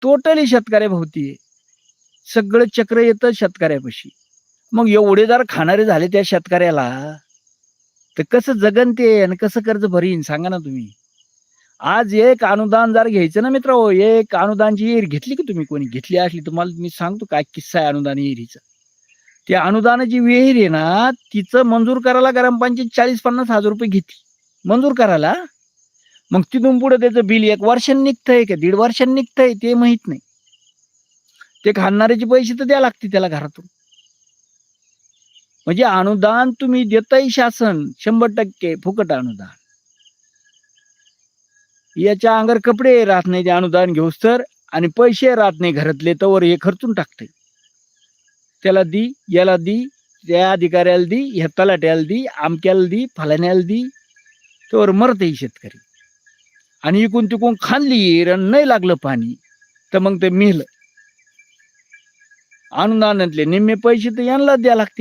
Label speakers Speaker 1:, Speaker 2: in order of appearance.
Speaker 1: Totally शेतकऱ्याभोवती आहे. सगळं चक्र येतं शेतकऱ्यापाशी. मग एवढे जर खाणारे झाले त्या शेतकऱ्याला, तर कसं जगन ते आणि कसं कर्ज भरीन सांगा ना तुम्ही? आज एक अनुदान जर घ्यायचं ना मित्रहो, एक अनुदानची विहीर घेतली की तुम्ही कोणी? घेतली असली तुम्हाला मी सांगतो काय किस्सा आहे अनुदान विहिरीचा. त्या अनुदानाची विहीर आहे ना, तिचं मंजूर करायला ग्रामपंचायत 40,000-50,000 घेते. मंजूर करायला. मग तिथून पुढे त्याचं बिल 1 वर्षांनी निघतंय का 1.5 वर्षांनी निघतंय ते माहीत नाही. ते खाणाऱ्याचे पैसे तर द्यावे लागतील त्याला घरातून. म्हणजे अनुदान तुम्ही देतंय शासन 100% फुकट अनुदान. याच्या अंगावर कपडे राहत नाही ते अनुदान घेऊस्तर आणि पैसे राहत नाही घरातले तोवर हे खर्चून टाकतंय. त्याला दी, याला दी, त्या अधिकाऱ्याला दी, ह्या तलाट्याला दी, अमक्याला दी, फलाण्याला दी, तोवर मरतंय शेतकरी. आणि इकून-तिकून खाल्ली विहीर आणि नाही लागलं पाणी, तर मग ते मेलं. अनुदानातले निम्मे पैसे तर यांनाच द्यावे लागतील.